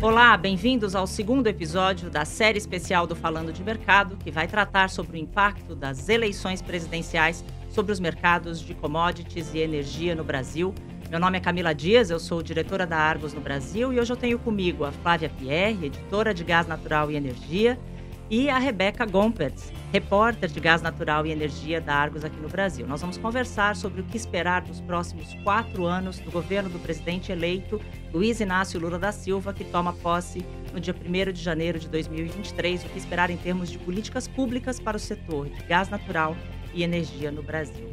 Olá, bem-vindos ao segundo episódio da série especial do Falando de Mercado, que vai tratar sobre o impacto das eleições presidenciais sobre os mercados de commodities e energia no Brasil. Meu nome é Camila Dias, eu sou diretora da Argos no Brasil e hoje eu tenho comigo a Flávia Pierre, editora de Gás Natural e Energia, e a Rebeca Gompertz, repórter de Gás Natural e Energia da Argos aqui no Brasil. Nós vamos conversar sobre o que esperar dos próximos 4 anos do governo do presidente eleito Luiz Inácio Lula da Silva, que toma posse no dia 1º de janeiro de 2023, o que esperar em termos de políticas públicas para o setor de gás natural e energia no Brasil.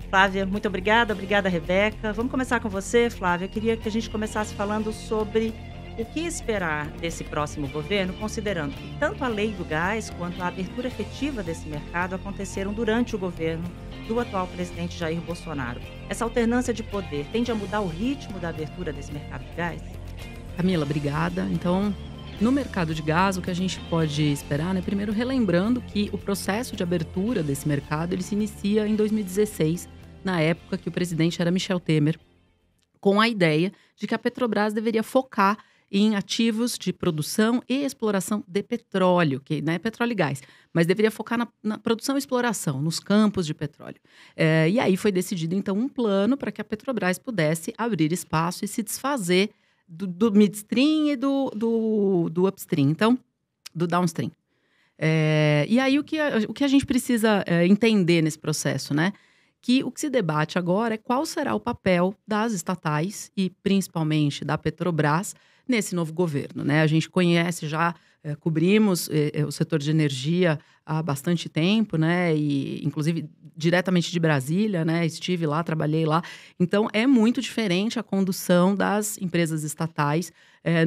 Flávia, muito obrigada. Obrigada, Rebeca. Vamos começar com você, Flávia. Eu queria que a gente começasse falando sobre o que esperar desse próximo governo, considerando que tanto a lei do gás quanto a abertura efetiva desse mercado aconteceram durante o governo do atual presidente Jair Bolsonaro. Essa alternância de poder tende a mudar o ritmo da abertura desse mercado de gás? Camila, obrigada. Então, no mercado de gás, o que a gente pode esperar, né? Primeiro, relembrando que o processo de abertura desse mercado, ele se inicia em 2016, na época que o presidente era Michel Temer, com a ideia de que a Petrobras deveria focar em ativos de produção e exploração de petróleo, que não é petróleo e gás, mas deveria focar na produção e exploração, nos campos de petróleo. E aí foi decidido, então, um plano para que a Petrobras pudesse abrir espaço e se desfazer do midstream e do upstream, então, do downstream. E aí o que a gente precisa entender nesse processo, né? Que o que se debate agora é qual será o papel das estatais e principalmente da Petrobras nesse novo governo, né? A gente conhece já, cobrimos o setor de energia há bastante tempo, né? E inclusive diretamente de Brasília, né? Estive lá, trabalhei lá. Então é muito diferente a condução das empresas estatais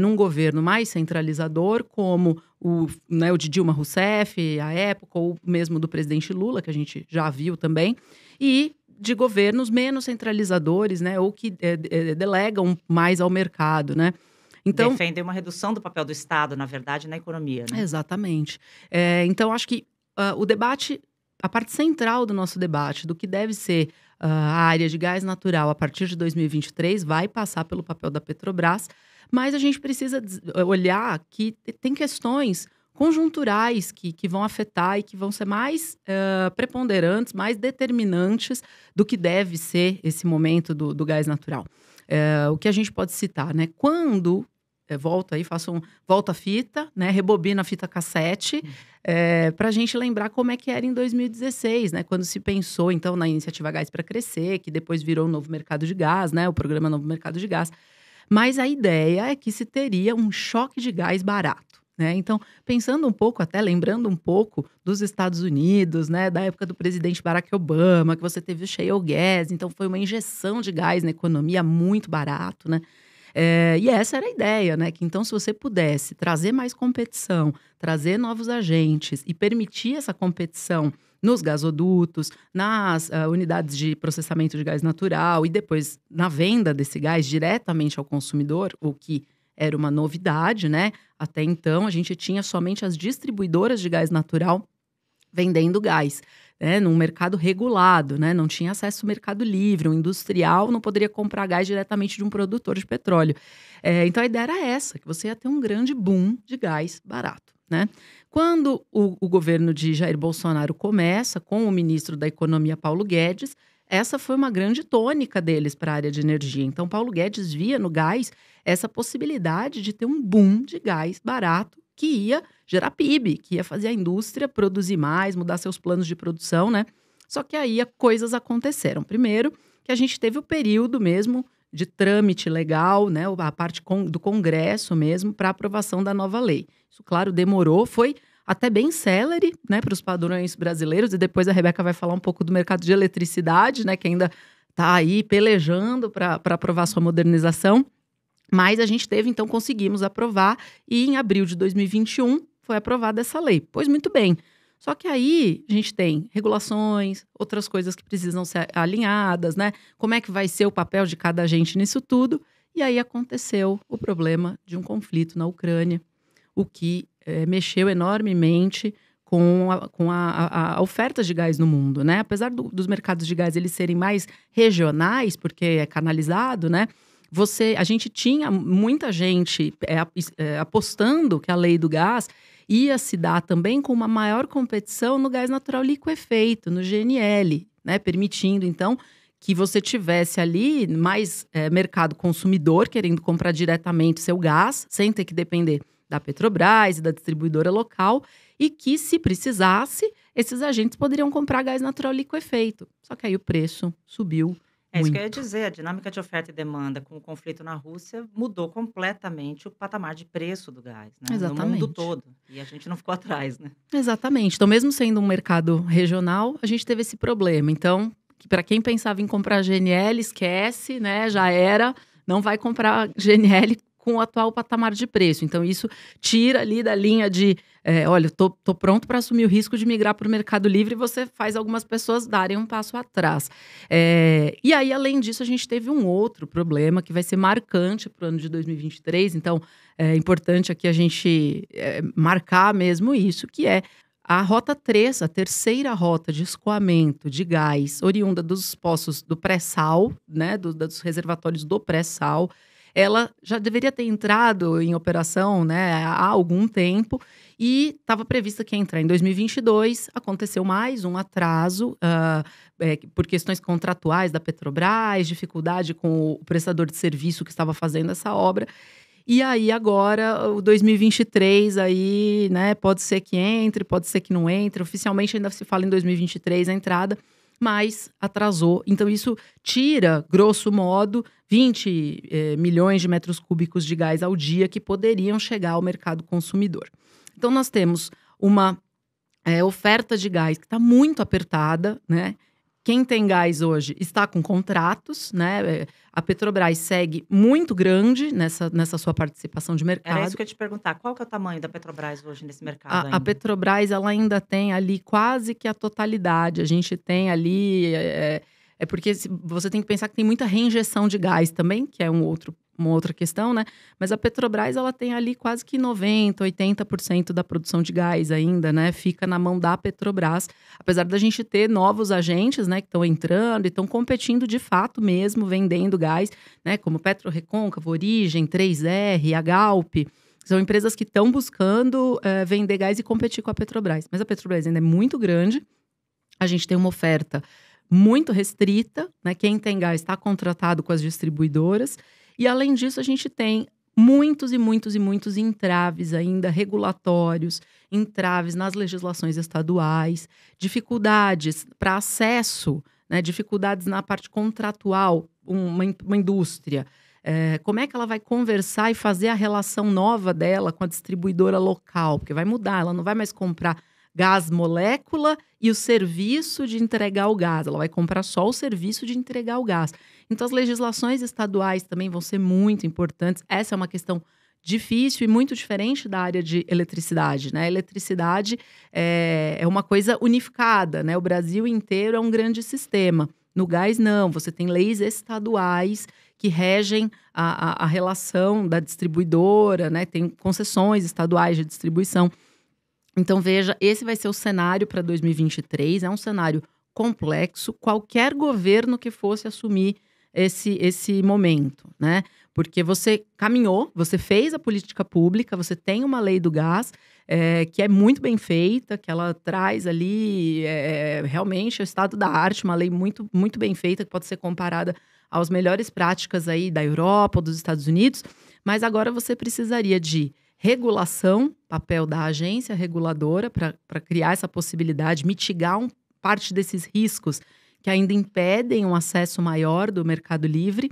num governo mais centralizador, como o de Dilma Rousseff, à época, ou mesmo do presidente Lula, que a gente já viu também, e de governos menos centralizadores, né? Ou que delegam mais ao mercado, né? Então, defendem uma redução do papel do Estado, na verdade, na economia, né? Exatamente. Então, acho que o debate, a parte central do nosso debate, do que deve ser a área de gás natural a partir de 2023, vai passar pelo papel da Petrobras, mas a gente precisa olhar que tem questões conjunturais que vão afetar e que vão ser mais preponderantes, mais determinantes do que deve ser esse momento do gás natural. O que a gente pode citar, né? Quando volta aí, volta a fita, né? Rebobina a fita cassete, para a gente lembrar como é que era em 2016, né? Quando se pensou, então, na iniciativa Gás para Crescer, que depois virou o Novo Mercado de Gás, né? O programa Novo Mercado de Gás. Mas a ideia é que se teria um choque de gás barato, né? Então, pensando um pouco, até lembrando um pouco dos Estados Unidos, né? Da época do presidente Barack Obama, que você teve o shale gas, então foi uma injeção de gás na economia muito barato, né? E essa era a ideia, né? Que então, se você pudesse trazer mais competição, trazer novos agentes e permitir essa competição nos gasodutos, nas unidades de processamento de gás natural e depois na venda desse gás diretamente ao consumidor, o que era uma novidade, né? Até então, a gente tinha somente as distribuidoras de gás natural vendendo gás, né? Num mercado regulado, né? Não tinha acesso ao mercado livre. Um industrial não poderia comprar gás diretamente de um produtor de petróleo. Então, a ideia era essa, que você ia ter um grande boom de gás barato, né? Quando o governo de Jair Bolsonaro começa, com o ministro da Economia, Paulo Guedes, essa foi uma grande tônica deles para a área de energia. Então, Paulo Guedes via no gás essa possibilidade de ter um boom de gás barato que ia gerar PIB, que ia fazer a indústria produzir mais, mudar seus planos de produção, né? Só que aí coisas aconteceram. Primeiro, que a gente teve o período mesmo de trâmite legal, né? A parte do Congresso mesmo para aprovação da nova lei. Isso, claro, demorou, foi até bem célere, né, para os padrões brasileiros, e depois a Rebeca vai falar um pouco do mercado de eletricidade, né, que ainda está aí pelejando para aprovar sua modernização. Mas a gente teve, então, conseguimos aprovar, e em abril de 2021 foi aprovada essa lei. Pois muito bem. Só que aí a gente tem regulações, outras coisas que precisam ser alinhadas, né? Como é que vai ser o papel de cada agente nisso tudo? E aí aconteceu o problema de um conflito na Ucrânia, o que mexeu enormemente com a oferta de gás no mundo, né? Apesar dos mercados de gás eles serem mais regionais, porque é canalizado, né? a gente tinha muita gente apostando que a lei do gás ia se dar também com uma maior competição no gás natural liquefeito, no GNL, né? Permitindo, então, que você tivesse ali mais mercado consumidor querendo comprar diretamente seu gás, sem ter que depender da Petrobras e da distribuidora local, e que, se precisasse, esses agentes poderiam comprar gás natural liquefeito. Só que aí o preço subiu É isso que eu muito. ia dizer, a dinâmica de oferta e demanda com o conflito na Rússia mudou completamente o patamar de preço do gás, né, no mundo Exatamente. todo. E a gente não ficou atrás, né. Exatamente. Então, mesmo sendo um mercado regional, a gente teve esse problema. Então, para quem pensava em comprar GNL, esquece, né? Já era. Não vai comprar GNL com o atual patamar de preço. Então, isso tira ali da linha de, olha, tô pronto para assumir o risco de migrar para o Mercado Livre, e você faz algumas pessoas darem um passo atrás. E aí, além disso, a gente teve um outro problema que vai ser marcante para o ano de 2023. Então, é importante aqui a gente marcar mesmo isso, que é a Rota 3, a terceira rota de escoamento de gás oriunda dos poços do pré-sal, né, dos reservatórios do pré-sal. Ela já deveria ter entrado em operação, né, há algum tempo, e estava prevista que ia entrar em 2022. Aconteceu mais um atraso por questões contratuais da Petrobras, dificuldade com o prestador de serviço que estava fazendo essa obra. E aí agora, o 2023 aí, né, pode ser que entre, pode ser que não entre. Oficialmente ainda se fala em 2023 a entrada, mas atrasou. Então isso tira, grosso modo, 20 milhões de metros cúbicos de gás ao dia que poderiam chegar ao mercado consumidor. Então nós temos uma oferta de gás que está muito apertada, né? Quem tem gás hoje está com contratos, né? A Petrobras segue muito grande nessa sua participação de Era mercado. isso que eu ia te perguntar, qual que é o tamanho da Petrobras hoje nesse mercado A ainda? Petrobras, ela ainda tem ali quase que a totalidade. A gente tem ali. Porque você tem que pensar que tem muita reinjeção de gás também, que é uma outra questão, né? Mas a Petrobras, ela tem ali quase que 90%, 80% da produção de gás ainda, né? Fica na mão da Petrobras. Apesar da gente ter novos agentes, né, que estão entrando e estão competindo de fato mesmo, vendendo gás, né? Como PetroRecôncavo, Origem, 3R, a Galp. São empresas que estão buscando vender gás e competir com a Petrobras. Mas a Petrobras ainda é muito grande. A gente tem uma oferta muito restrita, né? Quem tem gás está contratado com as distribuidoras. E, além disso, a gente tem muitos e muitos e muitos entraves ainda regulatórios, entraves nas legislações estaduais, dificuldades para acesso, né? Dificuldades na parte contratual, uma indústria. Como é que ela vai conversar e fazer a relação nova dela com a distribuidora local? Porque vai mudar, ela não vai mais comprar gás molécula e o serviço de entregar o gás. Ela vai comprar só o serviço de entregar o gás. Então, as legislações estaduais também vão ser muito importantes. Essa é uma questão difícil e muito diferente da área de eletricidade, né? A eletricidade é uma coisa unificada, né? O Brasil inteiro é um grande sistema. No gás, não. Você tem leis estaduais que regem a relação da distribuidora, né? Tem concessões estaduais de distribuição. Então, veja, esse vai ser o cenário para 2023. É um cenário complexo. Qualquer governo que fosse assumir esse momento, né? Porque você caminhou, você fez a política pública, você tem uma lei do gás que é muito bem feita, que ela traz ali realmente o estado da arte, uma lei muito, muito bem feita, que pode ser comparada às melhores práticas aí da Europa ou dos Estados Unidos. Mas agora você precisaria de regulação, papel da agência reguladora para criar essa possibilidade, mitigar parte desses riscos que ainda impedem um acesso maior do Mercado Livre.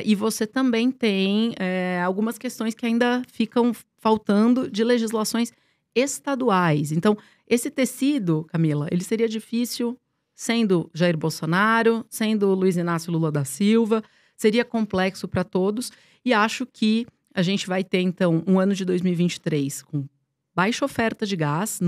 E você também tem algumas questões que ainda ficam faltando de legislações estaduais. Então, esse tecido, Camila, ele seria difícil sendo Jair Bolsonaro, sendo Luiz Inácio Lula da Silva, seria complexo para todos, e acho que a gente vai ter, então, um ano de 2023 com baixa oferta de gás,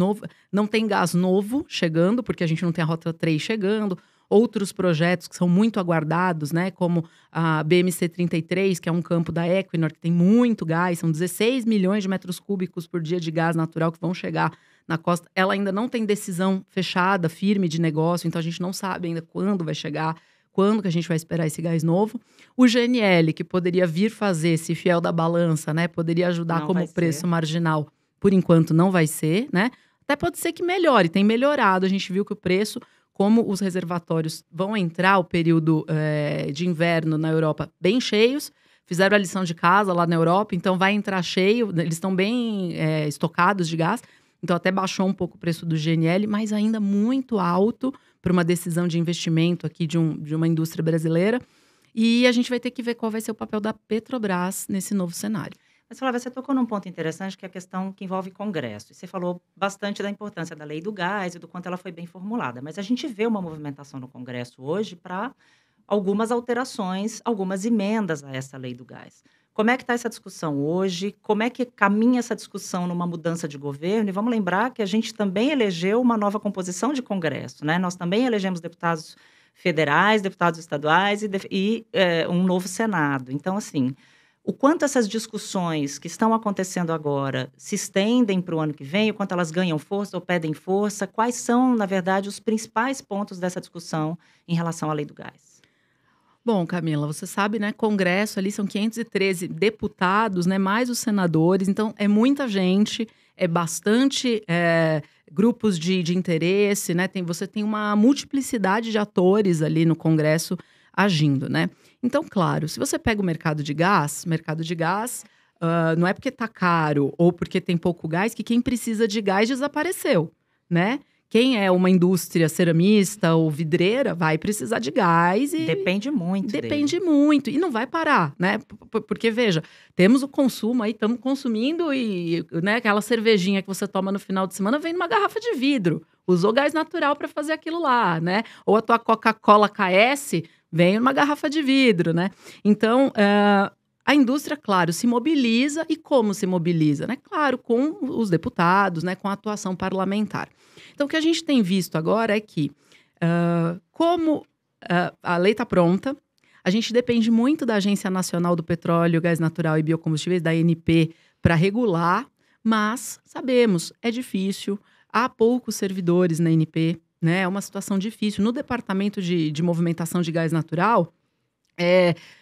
não tem gás novo chegando, porque a gente não tem a Rota 3 chegando, outros projetos que são muito aguardados, né, como a BMC-33, que é um campo da Equinor, que tem muito gás, são 16 milhões de metros cúbicos por dia de gás natural que vão chegar na costa. Ela ainda não tem decisão fechada, firme de negócio, então a gente não sabe ainda quando vai chegar, quando que a gente vai esperar esse gás novo. O GNL, que poderia vir fazer esse fiel da balança, né? Poderia ajudar Não como vai preço ser. marginal, por enquanto não vai ser, né? Até pode ser que melhore, tem melhorado. A gente viu que o preço, como os reservatórios vão entrar o período de inverno na Europa bem cheios, fizeram a lição de casa lá na Europa, então vai entrar cheio, eles estão bem estocados de gás, então até baixou um pouco o preço do GNL, mas ainda muito alto para uma decisão de investimento aqui de uma indústria brasileira. E a gente vai ter que ver qual vai ser o papel da Petrobras nesse novo cenário. Mas, Flávia, você tocou num ponto interessante, que é a questão que envolve Congresso. E você falou bastante da importância da lei do gás e do quanto ela foi bem formulada. Mas a gente vê uma movimentação no Congresso hoje para algumas alterações, algumas emendas a essa lei do gás. Como é que está essa discussão hoje? Como é que caminha essa discussão numa mudança de governo? E vamos lembrar que a gente também elegeu uma nova composição de Congresso, né? Nós também elegemos deputados federais, deputados estaduais e um novo Senado. Então, assim, o quanto essas discussões que estão acontecendo agora se estendem para o ano que vem, o quanto elas ganham força ou perdem força, quais são, na verdade, os principais pontos dessa discussão em relação à lei do gás? Bom, Camila, você sabe, né? Congresso ali são 513 deputados, né? Mais os senadores. Então, é muita gente, é bastante grupos de interesse, né? Você tem uma multiplicidade de atores ali no Congresso agindo, né? Então, claro, se você pega o mercado de gás, não é porque tá caro ou porque tem pouco gás que quem precisa de gás desapareceu, né? Quem é uma indústria ceramista ou vidreira vai precisar de gás e Depende muito depende dele. muito. E não vai parar, né? Porque, veja, temos o consumo aí, estamos consumindo e, né, aquela cervejinha que você toma no final de semana vem numa garrafa de vidro. Usou gás natural para fazer aquilo lá, né? Ou a tua Coca-Cola KS vem numa garrafa de vidro, né? Então, a indústria, claro, se mobiliza. E como se mobiliza, né? Claro, com os deputados, né? Com a atuação parlamentar. Então, o que a gente tem visto agora é que, a lei está pronta, a gente depende muito da Agência Nacional do Petróleo, Gás Natural e Biocombustíveis, da ANP, para regular, mas sabemos, é difícil, há poucos servidores na ANP, né? É uma situação difícil. No Departamento de Movimentação de Gás Natural,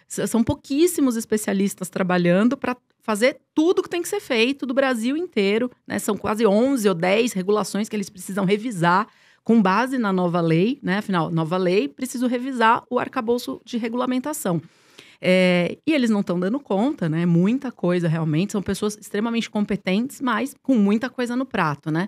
são pouquíssimos especialistas trabalhando para fazer tudo que tem que ser feito do Brasil inteiro, né? São quase 11 ou 10 regulações que eles precisam revisar com base na nova lei, né? Afinal, nova lei, preciso revisar o arcabouço de regulamentação. E eles não estão dando conta, né? Muita coisa realmente, são pessoas extremamente competentes, mas com muita coisa no prato, né?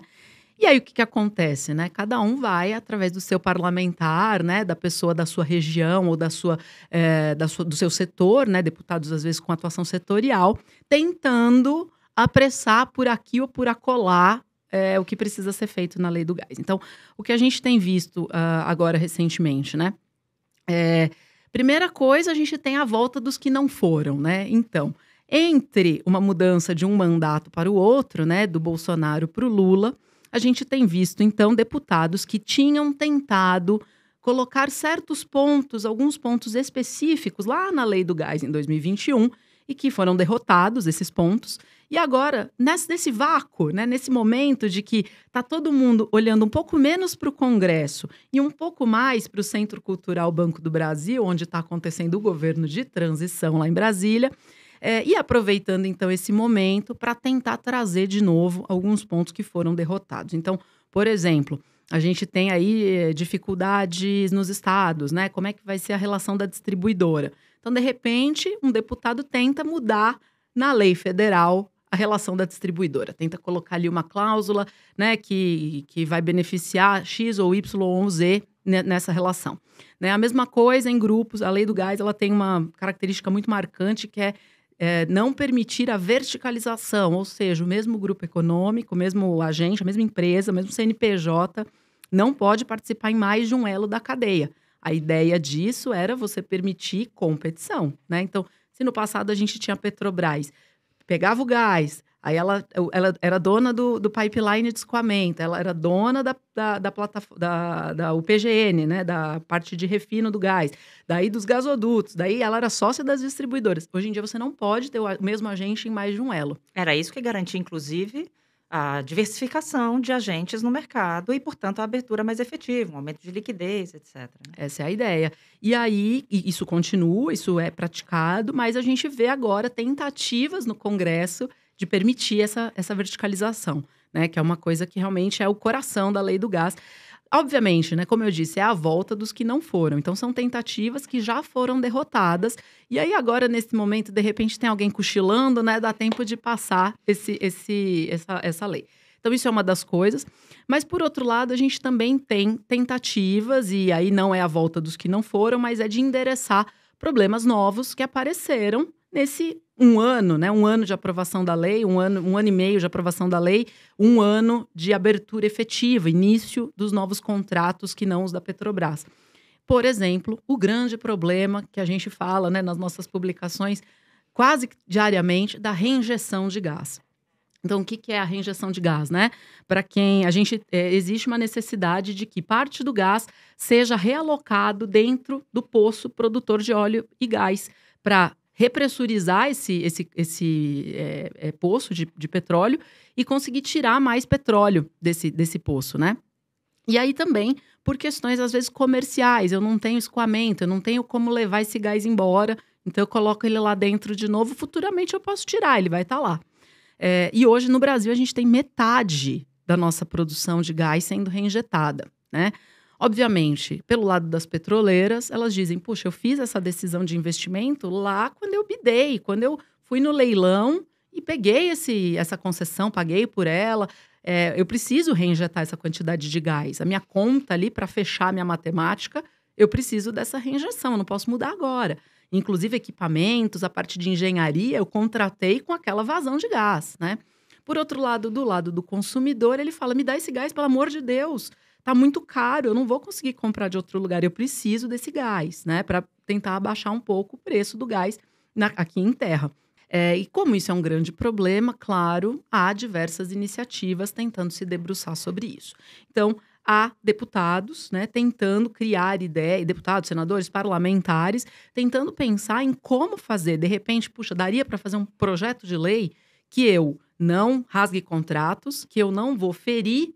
E aí, o que acontece, né? Cada um vai, através do seu parlamentar, né? Da pessoa da sua região ou do seu setor, né? Deputados, às vezes, com atuação setorial, tentando apressar por aqui ou por acolá o que precisa ser feito na lei do gás. Então, o que a gente tem visto agora, recentemente, né? Primeira coisa, a gente tem a volta dos que não foram, né? Então, entre uma mudança de um mandato para o outro, né? Do Bolsonaro para o Lula, a gente tem visto, então, deputados que tinham tentado colocar certos pontos, alguns pontos específicos lá na lei do gás em 2021 e que foram derrotados, esses pontos. E agora, nesse vácuo, né, nesse momento de que está todo mundo olhando um pouco menos para o Congresso e um pouco mais para o Centro Cultural Banco do Brasil, onde está acontecendo o governo de transição lá em Brasília, e aproveitando, então, esse momento para tentar trazer de novo alguns pontos que foram derrotados. Então, por exemplo, a gente tem aí dificuldades nos estados, né? Como é que vai ser a relação da distribuidora? Então, de repente, um deputado tenta mudar na lei federal a relação da distribuidora. Tenta colocar ali uma cláusula, né, que vai beneficiar X ou Y ou Z nessa relação. Né? A mesma coisa em grupos. A lei do gás ela tem uma característica muito marcante que é não permitir a verticalização, ou seja, o mesmo grupo econômico, o mesmo agente, a mesma empresa, o mesmo CNPJ, não pode participar em mais de um elo da cadeia. A ideia disso era você permitir competição, né? Então, se no passado a gente tinha a Petrobras, pegava o gás, aí ela era dona do pipeline de escoamento, ela era dona da plataforma, da UPGN, né, da parte de refino do gás, daí dos gasodutos, daí ela era sócia das distribuidoras. Hoje em dia você não pode ter o mesmo agente em mais de um elo. Era isso que garantia, inclusive, a diversificação de agentes no mercado e, portanto, a abertura mais efetiva, um aumento de liquidez, etc. Né? Essa é a ideia. E aí, isso continua, isso é praticado, mas a gente vê agora tentativas no Congresso de permitir essa verticalização, né? Que é uma coisa que realmente é o coração da lei do gás. Obviamente, né, como eu disse, é a volta dos que não foram. Então, são tentativas que já foram derrotadas. E aí, agora, nesse momento, de repente, tem alguém cochilando, né? Dá tempo de passar essa lei. Então, isso é uma das coisas. Mas, por outro lado, a gente também tem tentativas, e aí não é a volta dos que não foram, mas é de endereçar problemas novos que apareceram nesse um ano, né? Um ano de aprovação da lei, um ano e meio de aprovação da lei, um ano de abertura efetiva, início dos novos contratos que não os da Petrobras. Por exemplo, o grande problema que a gente fala, né, nas nossas publicações quase diariamente da reinjeção de gás. Então, o que é a reinjeção de gás, né? Para quem existe uma necessidade de que parte do gás seja realocado dentro do poço produtor de óleo e gás para repressurizar esse poço de petróleo e conseguir tirar mais petróleo desse poço, né? E aí também por questões, às vezes, comerciais. Eu não tenho escoamento, eu não tenho como levar esse gás embora, então eu coloco ele lá dentro de novo, futuramente eu posso tirar, ele vai estar lá. E hoje, no Brasil, a gente tem metade da nossa produção de gás sendo reinjetada, né? Obviamente, pelo lado das petroleiras, elas dizem, puxa, eu fiz essa decisão de investimento lá quando eu bidei, quando eu fui no leilão e peguei essa concessão, paguei por ela, eu preciso reinjetar essa quantidade de gás. A minha conta ali, para fechar a minha matemática, eu preciso dessa reinjeção, eu não posso mudar agora. Inclusive equipamentos, a parte de engenharia, eu contratei com aquela vazão de gás, né? Por outro lado, do lado do consumidor, ele fala, me dá esse gás, pelo amor de Deus, tá muito caro, eu não vou conseguir comprar de outro lugar, eu preciso desse gás, né? Para tentar abaixar um pouco o preço do gás aqui em terra. E como isso é um grande problema, claro, há diversas iniciativas tentando se debruçar sobre isso. Então, há deputados, né, tentando criar ideias, deputados, senadores, parlamentares, tentando pensar em como fazer. De repente, puxa, daria para fazer um projeto de lei que eu não rasgue contratos, que eu não vou ferir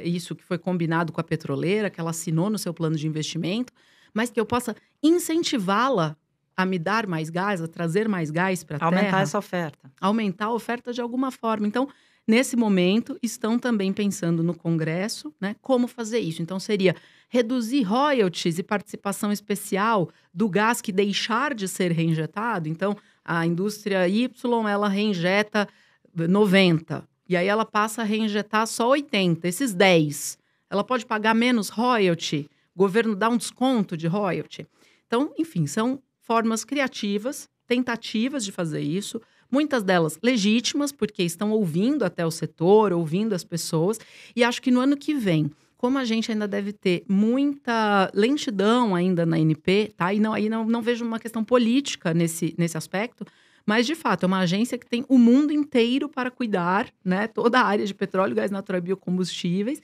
isso que foi combinado com a petroleira, que ela assinou no seu plano de investimento, mas que eu possa incentivá-la a me dar mais gás, a trazer mais gás para a terra. Aumentar essa oferta. Aumentar a oferta de alguma forma. Então, nesse momento, estão também pensando no Congresso, né, como fazer isso. Então, seria reduzir royalties e participação especial do gás que deixar de ser reinjetado. Então, a indústria Y, ela reinjeta 90, e aí ela passa a reinjetar só 80, esses 10. Ela pode pagar menos royalty, o governo dá um desconto de royalty. Então, enfim, são formas criativas, tentativas de fazer isso, muitas delas legítimas, porque estão ouvindo até o setor, ouvindo as pessoas. E acho que no ano que vem, como a gente ainda deve ter muita lentidão ainda na ANP, tá? E não vejo uma questão política nesse aspecto, mas, de fato, é uma agência que tem o mundo inteiro para cuidar, né? Toda a área de petróleo, gás natural e biocombustíveis.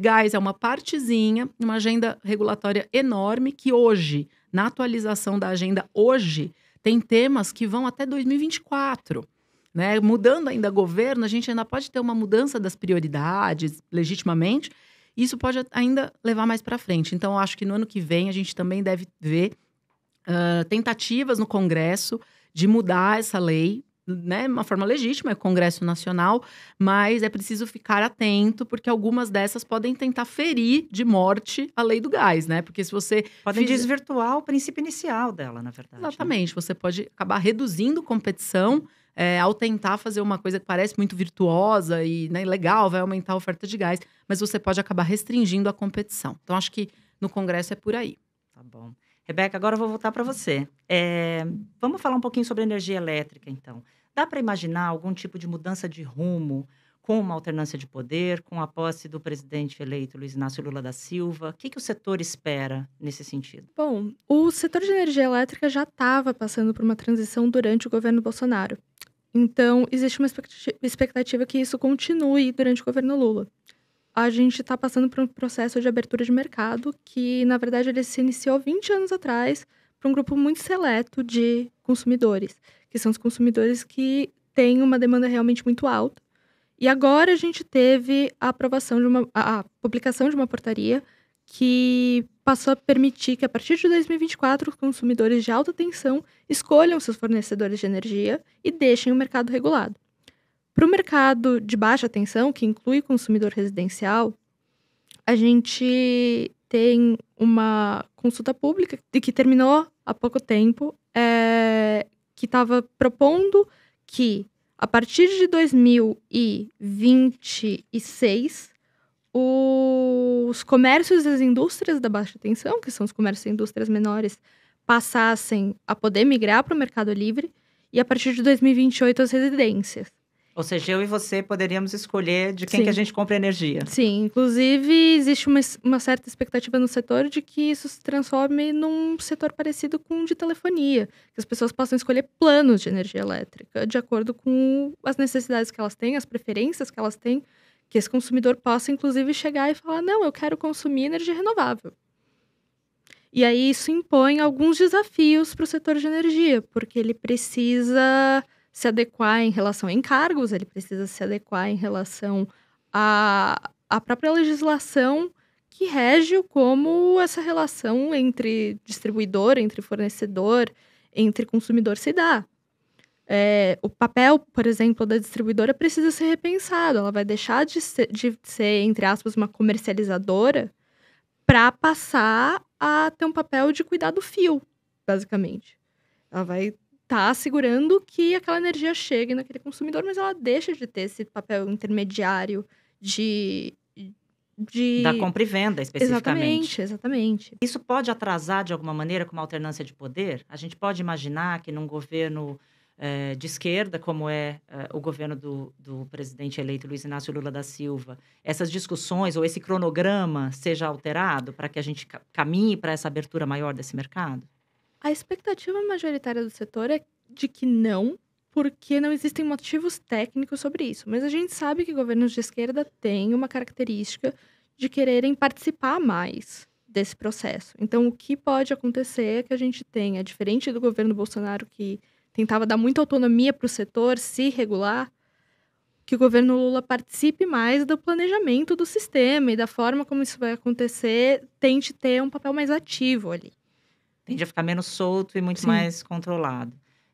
Gás é uma partezinha, uma agenda regulatória enorme que hoje, na atualização da agenda hoje, tem temas que vão até 2024, né? Mudando ainda governo, a gente ainda pode ter uma mudança das prioridades, legitimamente, e isso pode ainda levar mais para frente. Então, eu acho que no ano que vem a gente também deve ver tentativas no Congresso de mudar essa lei, né, de uma forma legítima, é o Congresso Nacional, mas é preciso ficar atento, porque algumas dessas podem tentar ferir de morte a lei do gás, né? Porque se você... Podem desvirtuar o princípio inicial dela, na verdade. Exatamente, né? Você pode acabar reduzindo competição ao tentar fazer uma coisa que parece muito virtuosa e, né, legal, vai aumentar a oferta de gás, mas você pode acabar restringindo a competição. Então, acho que no Congresso é por aí. Tá bom. Rebeca, agora eu vou voltar para você. Vamos falar um pouquinho sobre energia elétrica, então. Dá para imaginar algum tipo de mudança de rumo com uma alternância de poder, com a posse do presidente eleito Luiz Inácio Lula da Silva? O que o setor espera nesse sentido? Bom, o setor de energia elétrica já estava passando por uma transição durante o governo Bolsonaro. Então, existe uma expectativa que isso continue durante o governo Lula. A gente está passando por um processo de abertura de mercado que, na verdade, ele se iniciou 20 anos atrás para um grupo muito seleto de consumidores, que são os consumidores que têm uma demanda realmente muito alta E agora a gente teve a aprovação a publicação de uma portaria que passou a permitir que, a partir de 2024, os consumidores de alta tensão escolham seus fornecedores de energia e deixem o mercado regulado. Para o mercado de baixa tensão, que inclui consumidor residencial, a gente tem uma consulta pública que terminou há pouco tempo, que estava propondo que, a partir de 2026, os comércios e as indústrias da baixa tensão, que são os comércios e indústrias menores, passassem a poder migrar para o mercado livre, e, a partir de 2028, as residências. Ou seja, eu e você poderíamos escolher de quem Sim. que a gente compra energia. Sim, inclusive existe uma certa expectativa no setor de que isso se transforme num setor parecido com o de telefonia, que as pessoas possam escolher planos de energia elétrica de acordo com as necessidades que elas têm, as preferências que elas têm, que esse consumidor possa, inclusive, chegar e falar: não, eu quero consumir energia renovável. E aí isso impõe alguns desafios para o setor de energia, porque ele precisa se adequar em relação a encargos, ele precisa se adequar em relação à própria legislação que rege como essa relação entre distribuidor, entre fornecedor, entre consumidor se dá. O papel, por exemplo, da distribuidora precisa ser repensado. Ela vai deixar de ser, entre aspas, uma comercializadora para passar a ter um papel de cuidar do fio, basicamente. Ela vai estar assegurando que aquela energia chegue naquele consumidor, mas ela deixa de ter esse papel intermediário Da compra e venda, especificamente. Exatamente. Isso pode atrasar, de alguma maneira, com uma alternância de poder? A gente pode imaginar que num governo de esquerda, como é o governo do presidente eleito Luiz Inácio Lula da Silva, essas discussões ou esse cronograma seja alterado para que a gente caminhe para essa abertura maior desse mercado? A expectativa majoritária do setor é de que não, porque não existem motivos técnicos sobre isso. Mas a gente sabe que governos de esquerda têm uma característica de quererem participar mais desse processo. Então, o que pode acontecer é que a gente tenha, diferente do governo Bolsonaro, que tentava dar muita autonomia para o setor se regular, que o governo Lula participe mais do planejamento do sistema e da forma como isso vai acontecer, tente ter um papel mais ativo ali. Tende a ficar menos solto e muito Sim. mais controlado.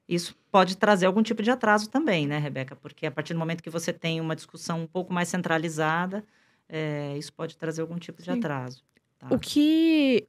Isso pode trazer algum tipo de atraso também, né, Rebeca? Porque a partir do momento que você tem uma discussão um pouco mais centralizada, isso pode trazer algum tipo de Sim. atraso. Tá? O que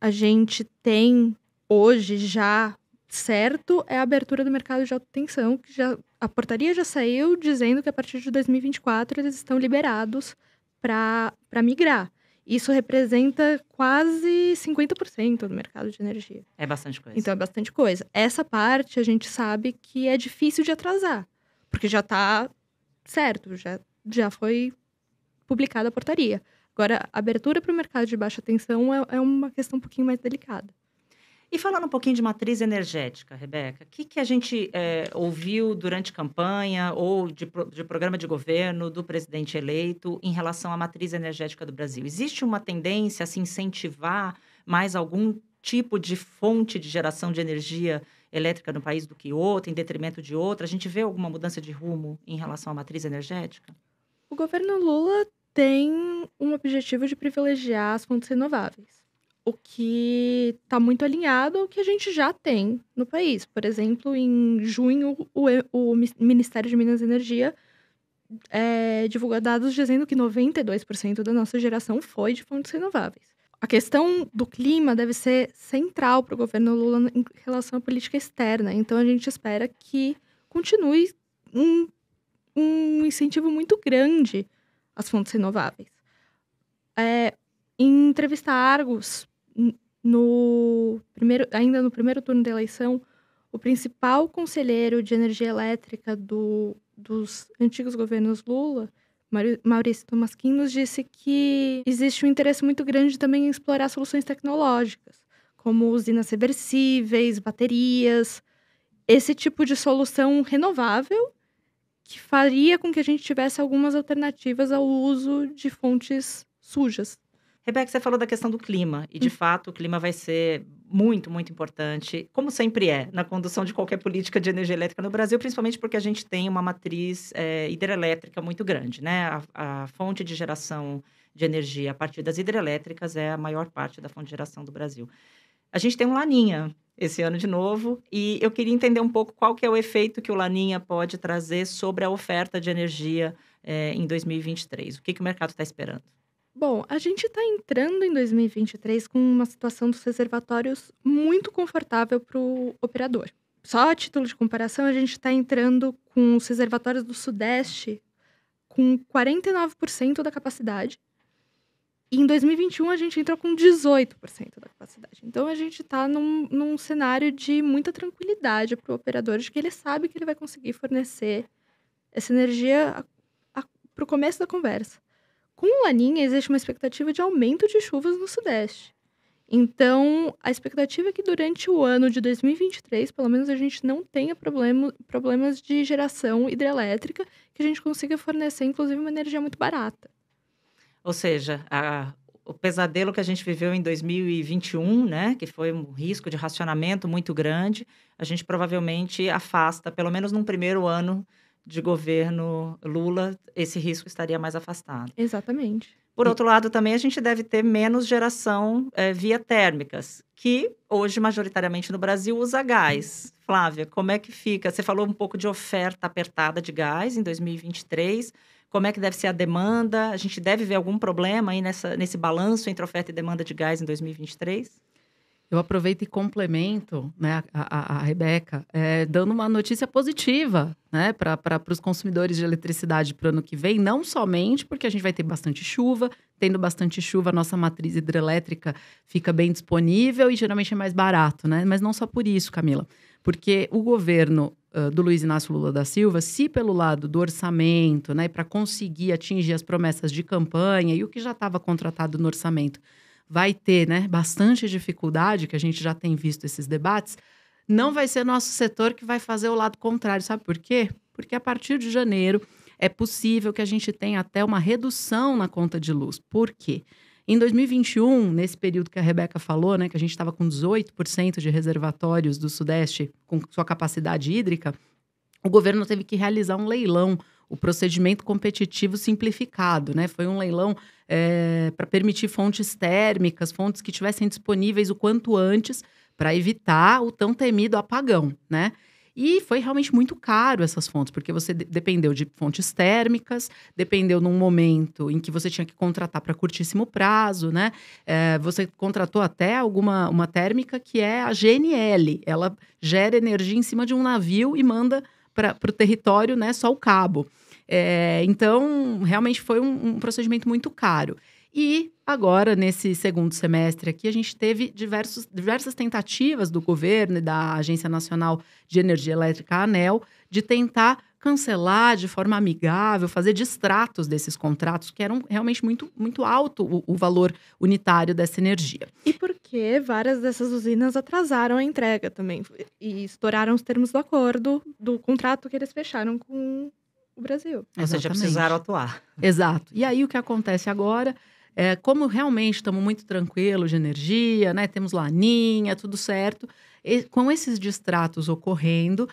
a gente tem hoje já certo é a abertura do mercado de alta tensão, que a portaria já saiu dizendo que, a partir de 2024, eles estão liberados para migrar. Isso representa quase 50% do mercado de energia. É bastante coisa. Então, é bastante coisa. Essa parte, a gente sabe que é difícil de atrasar, porque já está certo, já foi publicada a portaria. Agora, a abertura para o mercado de baixa tensão é uma questão um pouquinho mais delicada. E falando um pouquinho de matriz energética, Rebeca, o que a gente ouviu durante campanha ou de programa de governo do presidente eleito em relação à matriz energética do Brasil? Existe uma tendência a se incentivar mais algum tipo de fonte de geração de energia elétrica no país do que outra, em detrimento de outra? A gente vê alguma mudança de rumo em relação à matriz energética? O governo Lula tem um objetivo de privilegiar as fontes renováveis, o que está muito alinhado ao que a gente já tem no país. Por exemplo, em junho, o Ministério de Minas e Energia divulgou dados dizendo que 92% da nossa geração foi de fontes renováveis. A questão do clima deve ser central para o governo Lula em relação à política externa. Então, a gente espera que continue um incentivo muito grande às fontes renováveis. Em entrevista à Argos, ainda no primeiro turno da eleição, o principal conselheiro de energia elétrica dos antigos governos Lula, Maurício Tolmasquim, nos disse que existe um interesse muito grande também em explorar soluções tecnológicas, como usinas reversíveis, baterias, esse tipo de solução renovável que faria com que a gente tivesse algumas alternativas ao uso de fontes sujas. Rebeca, você falou da questão do clima, e de fato o clima vai ser muito, muito importante, como sempre é, na condução de qualquer política de energia elétrica no Brasil, principalmente porque a gente tem uma matriz hidrelétrica muito grande, né? A fonte de geração de energia a partir das hidrelétricas é a maior parte da fonte de geração do Brasil. A gente tem um Laninha esse ano de novo, e eu queria entender um pouco qual que é o efeito que o Laninha pode trazer sobre a oferta de energia em 2023. O que o mercado está esperando? Bom, a gente está entrando em 2023 com uma situação dos reservatórios muito confortável para o operador. Só a título de comparação, a gente está entrando com os reservatórios do Sudeste com 49% da capacidade. E em 2021, a gente entrou com 18% da capacidade. Então, a gente está num cenário de muita tranquilidade para o operador, de que ele sabe que ele vai conseguir fornecer essa energia para o começo da conversa. Com o Laninha, existe uma expectativa de aumento de chuvas no Sudeste. Então, a expectativa é que durante o ano de 2023, pelo menos a gente não tenha problemas de geração hidrelétrica, que a gente consiga fornecer, inclusive, uma energia muito barata. Ou seja, o pesadelo que a gente viveu em 2021, né, que foi um risco de racionamento muito grande, a gente provavelmente afasta, pelo menos num primeiro ano de governo Lula, esse risco estaria mais afastado. Exatamente. Por outro lado, também a gente deve ter menos geração via térmicas, que hoje, majoritariamente no Brasil, usa gás. Flávia, como é que fica? Você falou um pouco de oferta apertada de gás em 2023. Como é que deve ser a demanda? A gente deve ver algum problema aí nesse balanço entre oferta e demanda de gás em 2023? Eu aproveito e complemento, né, a Rebeca, dando uma notícia positiva, né, para os consumidores de eletricidade para o ano que vem, não somente porque a gente vai ter bastante chuva, tendo bastante chuva, a nossa matriz hidrelétrica fica bem disponível e geralmente é mais barato, né? Mas não só por isso, Camila, porque o governo do Luiz Inácio Lula da Silva, se pelo lado do orçamento, né, para conseguir atingir as promessas de campanha e o que já estava contratado no orçamento, vai ter, né, bastante dificuldade, que a gente já tem visto esses debates, não vai ser nosso setor que vai fazer o lado contrário. Sabe por quê? Porque a partir de janeiro é possível que a gente tenha até uma redução na conta de luz. Por quê? Em 2021, nesse período que a Rebeca falou, né, que a gente estava com 18% de reservatórios do Sudeste com sua capacidade hídrica, o governo teve que realizar um leilão, o procedimento competitivo simplificado, né? Foi um leilão para permitir fontes térmicas, fontes que estivessem disponíveis o quanto antes para evitar o tão temido apagão, né? E foi realmente muito caro essas fontes, porque você dependeu de fontes térmicas, dependeu num momento em que você tinha que contratar para curtíssimo prazo, né? Você contratou até uma térmica que é a GNL. Ela gera energia em cima de um navio e manda para o território, né, só o cabo. Então, realmente foi um procedimento muito caro. E agora, nesse segundo semestre aqui, a gente teve diversas tentativas do governo e da Agência Nacional de Energia Elétrica, a ANEEL, de tentar cancelar de forma amigável, fazer distratos desses contratos, que eram realmente muito, muito alto o valor unitário dessa energia. E porque várias dessas usinas atrasaram a entrega também e estouraram os termos do acordo, do contrato que eles fecharam com o Brasil. Ou seja, precisaram atuar. Exato. E aí, o que acontece agora... como realmente estamos muito tranquilos de energia, né? Temos Laninha, tudo certo. E, com esses distratos ocorrendo,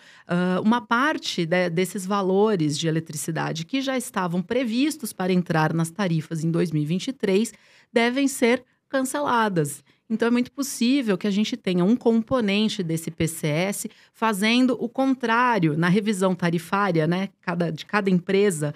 uma parte desses valores de eletricidade que já estavam previstos para entrar nas tarifas em 2023 devem ser canceladas. Então, é muito possível que a gente tenha um componente desse PCS fazendo o contrário na revisão tarifária, né? De cada empresa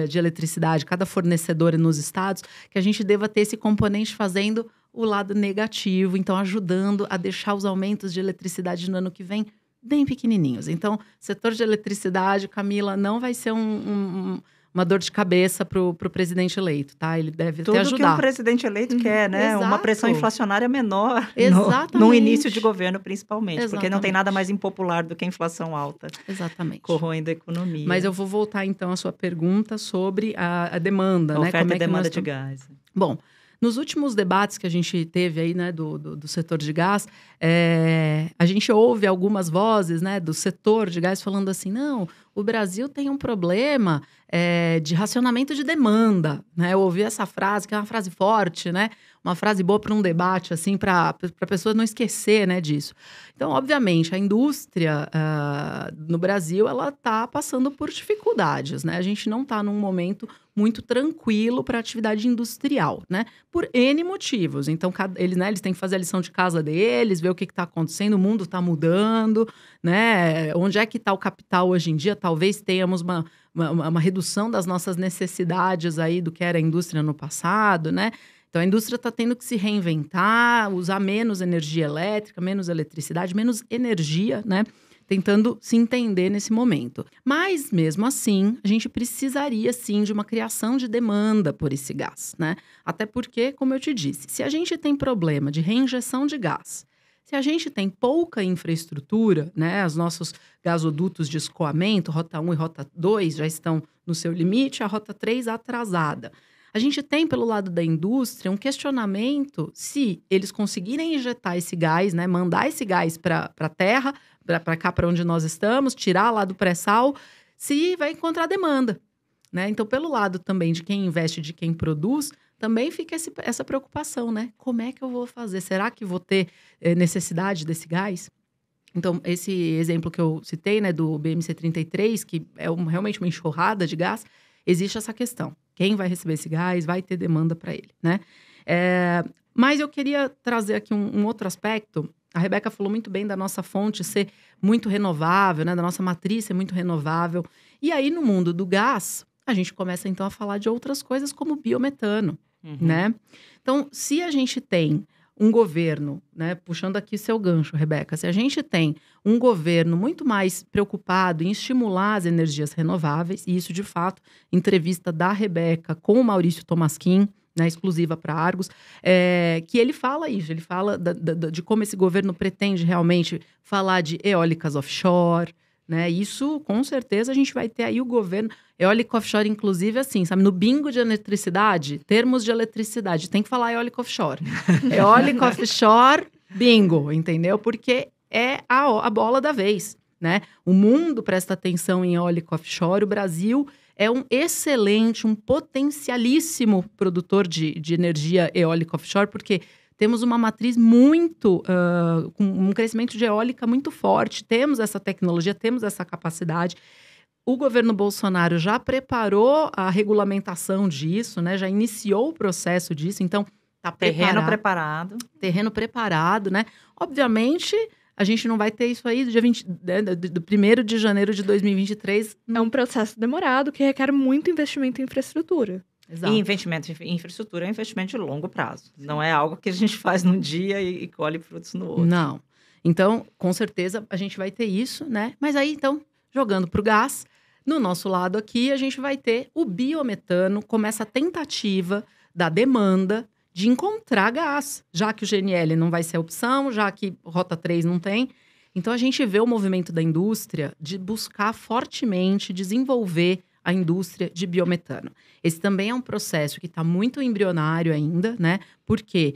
de eletricidade, cada fornecedora nos estados, que a gente deva ter esse componente fazendo o lado negativo, então ajudando a deixar os aumentos de eletricidade no ano que vem bem pequenininhos. Então, setor de eletricidade, Camila, não vai ser uma dor de cabeça para o presidente eleito, tá? Ele deve até ajudar. Tudo que um presidente eleito quer, né? Exato. Uma pressão inflacionária menor no início de governo, principalmente. Exatamente. Porque não tem nada mais impopular do que a inflação alta. Exatamente. Corroendo a economia. Mas eu vou voltar, então, à sua pergunta sobre a demanda, né? Oferta Como é e demanda de gás. Bom, nos últimos debates que a gente teve aí, né, do setor de gás, a gente ouve algumas vozes, né, do setor de gás falando assim, não, o Brasil tem um problema de racionamento de demanda, né? Eu ouvi essa frase, que é uma frase forte, né? Uma frase boa para um debate, assim, para a pessoa não esquecer, né, disso. Então, obviamente, a indústria no Brasil, ela está passando por dificuldades, né? A gente não está num momento muito tranquilo para a atividade industrial, né? Por N motivos. Então, eles têm que fazer a lição de casa deles, ver o que está acontecendo, o mundo está mudando, né? Onde é que está o capital hoje em dia? Talvez tenhamos uma redução das nossas necessidades aí do que era a indústria no passado, né? Então, a indústria está tendo que se reinventar, usar menos energia elétrica, menos eletricidade, menos energia, né? Tentando se entender nesse momento. Mas, mesmo assim, a gente precisaria, sim, de uma criação de demanda por esse gás, né? Até porque, como eu te disse, se a gente tem problema de reinjeção de gás, se a gente tem pouca infraestrutura, né? Os nossos gasodutos de escoamento, Rota 1 e Rota 2, já estão no seu limite, a Rota 3 atrasada. A gente tem, pelo lado da indústria, um questionamento se eles conseguirem injetar esse gás, né, mandar esse gás para a terra, para cá, para onde nós estamos, tirar lá do pré-sal, se vai encontrar demanda, né? Então, pelo lado também de quem investe, de quem produz, também fica essa preocupação, né? Como é que eu vou fazer? Será que vou ter necessidade desse gás? Então, esse exemplo que eu citei, né, do BMC-33, que é realmente uma enxurrada de gás, existe essa questão. Quem vai receber esse gás vai ter demanda para ele, né? Mas eu queria trazer aqui um outro aspecto. A Rebeca falou muito bem da nossa fonte ser muito renovável, né? Da nossa matriz ser muito renovável. E aí, no mundo do gás, a gente começa, então, a falar de outras coisas como biometano, né? Então, se a gente tem um governo, né, puxando aqui seu gancho, Rebeca, se a gente tem um governo muito mais preocupado em estimular as energias renováveis, e isso, de fato, entrevista da Rebeca com o Maurício Tolmasquim, né, exclusiva para Argos, que ele fala isso, ele fala de como esse governo pretende realmente falar de eólicas offshore, né? Isso, com certeza, a gente vai ter aí o governo eólico offshore, inclusive, assim, sabe? No bingo de eletricidade, termos de eletricidade, tem que falar eólico offshore. Eólico offshore, bingo, entendeu? Porque é a bola da vez, né? O mundo presta atenção em eólico offshore, o Brasil é um excelente, um potencialíssimo produtor de energia eólica offshore, porque temos uma matriz muito, com um crescimento de eólica muito forte, temos essa tecnologia, temos essa capacidade. O governo Bolsonaro já preparou a regulamentação disso, né? Já iniciou o processo disso, então está preparado. Terreno preparado, né? Obviamente, a gente não vai ter isso aí do dia 1º de janeiro de 2023. É um processo demorado que requer muito investimento em infraestrutura. Exato. E investimento em infraestrutura é um investimento de longo prazo. Não é algo que a gente faz num dia e colhe frutos no outro. Não. Então, com certeza, a gente vai ter isso, né? Mas aí, então, jogando para o gás, no nosso lado aqui, a gente vai ter o biometano como essa tentativa da demanda de encontrar gás, já que o GNL não vai ser opção, já que Rota 3 não tem. Então, a gente vê o movimento da indústria de buscar fortemente desenvolver a indústria de biometano. Esse também é um processo que está muito embrionário ainda, né? Porque